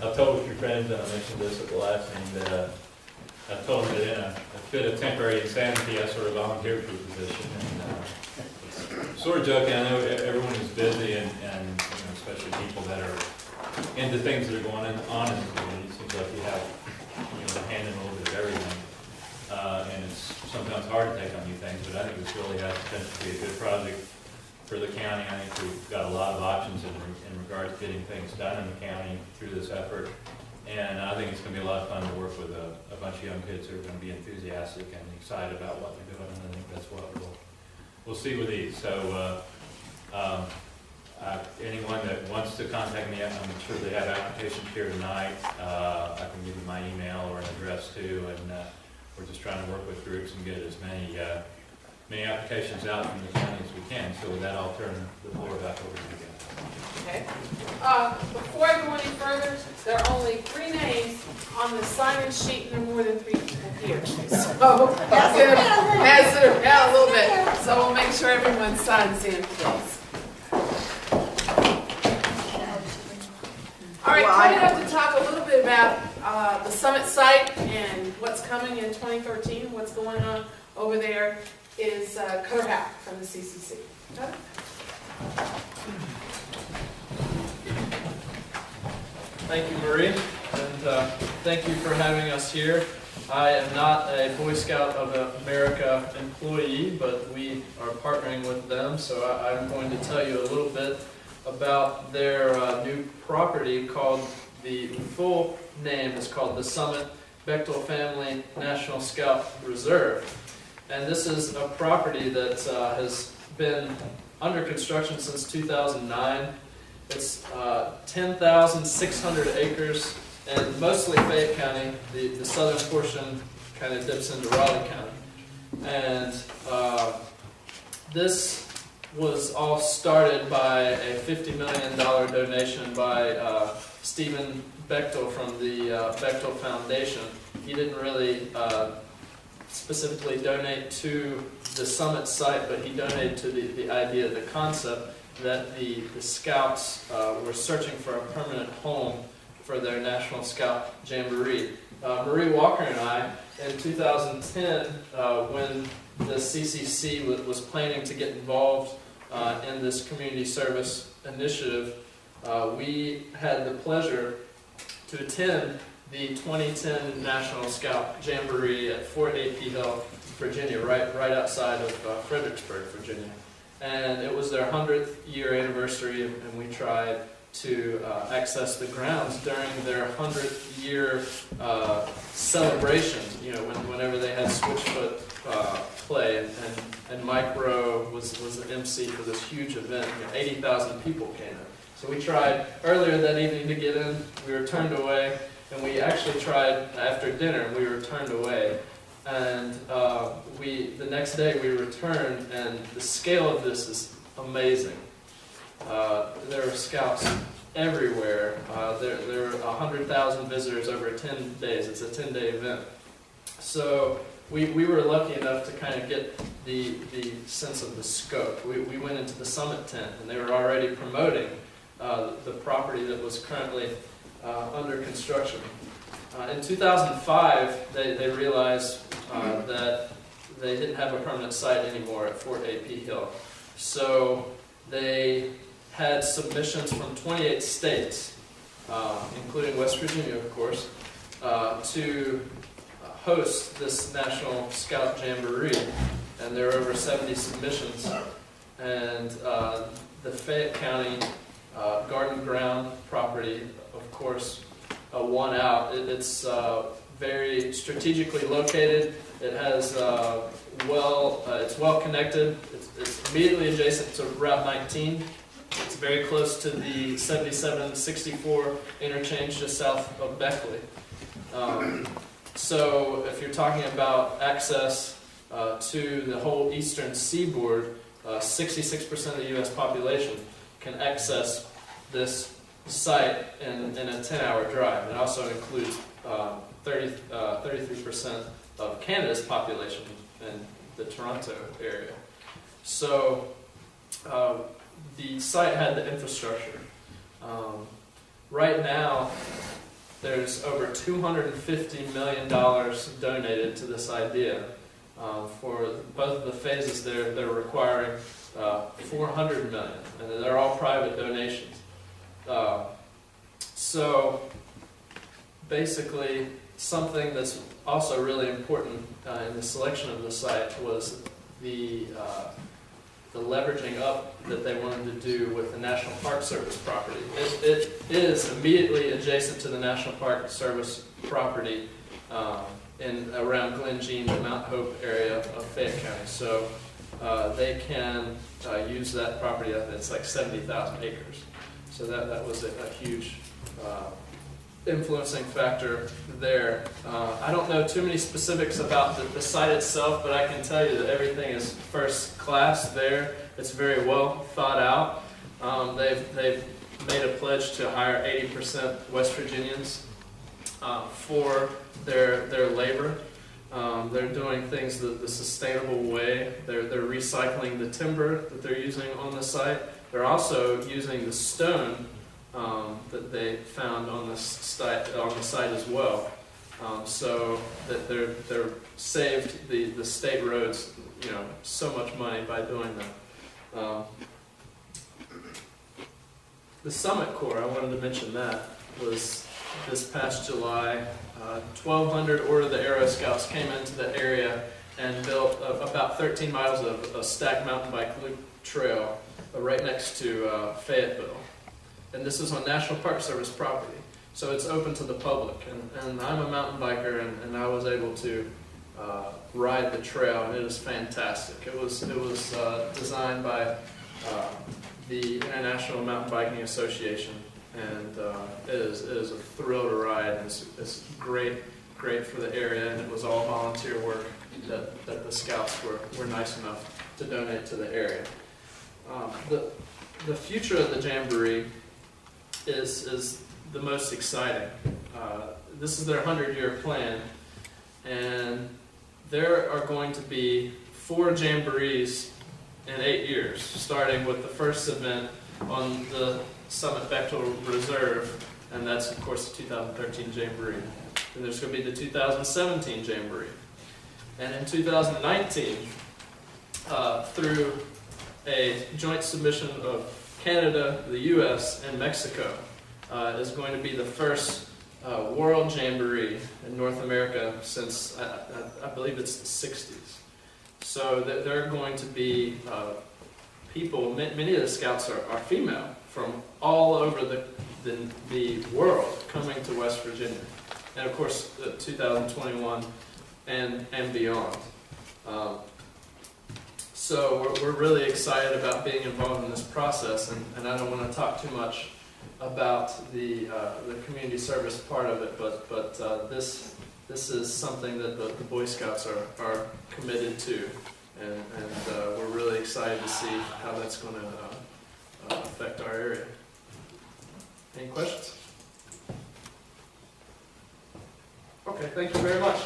I've told your friends, and I mentioned this at the last meeting, that I've told them that in a fit of temporary insanity, I sort of volunteered for the position. And sort of joking, I know everyone is busy, and especially people that are into things that are going on in the community. It seems like you have a hand in a little bit of everything. And it's sometimes hard to take on new things, but I think this really has potential to be a good project for the county. I think we've got a lot of options in regard to getting things done in the county through this effort. And I think it's going to be a lot of fun to work with a bunch of young kids who are going to be enthusiastic and excited about what they're doing. And I think that's what we'll see with these. So anyone that wants to contact me, I'm sure they have applications here tonight. I can give you my email or an address too. And we're just trying to work with groups and get as many applications out from the county as we can. So with that, I'll turn the floor back over to you again. Okay. Before I go any further, there are only 3 names on the sign-in sheet, and there are more than 3 people here. So that's going to pass it around a little bit. So we'll make sure everyone signs in, please. All right, coming up to talk a little bit about the summit site and what's coming in 2013, what's going on over there, is Houck from the CCC. Okay? Thank you, Marie, and thank you for having us here. I am not a Boy Scout of America employee, but we are partnering with them, so I'm going to tell you a little bit about their new property called, the full name is called the Summit Bechtel Family National Scout Reserve. And this is a property that has been under construction since 2009. It's 10,600 acres, and mostly Fayette County. The southern portion kind of dips into Raleigh County. And this was all started by a $50 million donation by Stephen Bechtel from the Bechtel Foundation. He didn't really specifically donate to the summit site, but he donated to the idea, the concept that the Scouts were searching for a permanent home for their National Scout Jamboree. Marie Walker and I, in 2010, when the CCC was planning to get involved in this community service initiative, we had the pleasure to attend the 2010 National Scout Jamboree at Fort A.P. Hill, Virginia, right outside of Fredericksburg, Virginia. And it was their 100th year anniversary, and we tried to access the grounds during their 100th year celebration, whenever they had Switchfoot play, and Mike Rowe was the MC for this huge event. 80,000 people came in. So we tried earlier that evening to get in. We were turned away, and we actually tried after dinner, and we were turned away. And the next day we returned, and the scale of this is amazing. There are scouts everywhere. There are 100,000 visitors over 10 days. It's a 10-day event. So we were lucky enough to kind of get the sense of the scope. We went into the summit tent, and they were already promoting the property that was currently under construction. In 2005, they realized that they didn't have a permanent site anymore at Fort A.P. Hill. So they had submissions from 28 states, including West Virginia, of course, to host this National Scout Jamboree. And there are over 70 submissions. And the Fayette County Garden Ground property, of course, won out. It's very strategically located. It has it's well connected. It's immediately adjacent to Route 19. It's very close to the 77-64 interchange just south of Beckley. So if you're talking about access to the whole eastern seaboard, 66% of the U.S. population can access this site in a 10-hour drive. It also includes 33% of Canada's population in the Toronto area. So the site had the infrastructure. Right now, there's over $250 million donated to this idea. For both of the phases, they're requiring $400 million, and they're all private donations. So basically, something that's also really important in the selection of the site was the leveraging up that they wanted to do with the National Park Service property. It is immediately adjacent to the National Park Service property in around Glen Jean, the Mount Hope area of Fayette County. So they can use that property. It's like 70,000 acres. So that was a huge influencing factor there. I don't know too many specifics about the site itself, but I can tell you that everything is first class there. It's very well thought out. They've made a pledge to hire 80% West Virginians for their labor. They're doing things the sustainable way. They're recycling the timber that they're using on the site. They're also using the stone that they found on the site as well, so that they're saved the state roads, so much money by doing that. The Summit Corps, I wanted to mention that, was this past July. 1,200 Order of the Arrow Scouts came into the area and built about 13 miles of a stacked mountain bike loop trail right next to Fayetteville. And this is on National Park Service property, so it's open to the public. And I'm a mountain biker, and I was able to ride the trail, and it is fantastic. It was designed by the International Mountain Biking Association, and it is a thrill to ride. It's great for the area, and it was all volunteer work that the scouts were nice enough to donate to the area. The future of the Jamboree is the most exciting. This is their 100-year plan, and there are going to be 4 Jamborees in 8 years, starting with the first event on the Summit Bechtel Reserve, and that's of course the 2013 Jamboree. And there's going to be the 2017 Jamboree. And in 2019, through a joint submission of Canada, the U.S., and Mexico, is going to be the first World Jamboree in North America since, I believe it's the 60s. So there are going to be people, many of the scouts are female, from all over the world coming to West Virginia. And of course, 2021 and beyond. So we're really excited about being involved in this process, and I don't want to talk too much about the community service part of it, but this is something that the Boy Scouts are committed to, and we're really excited to see how that's going to affect our area. Any questions? Okay, thank you very much.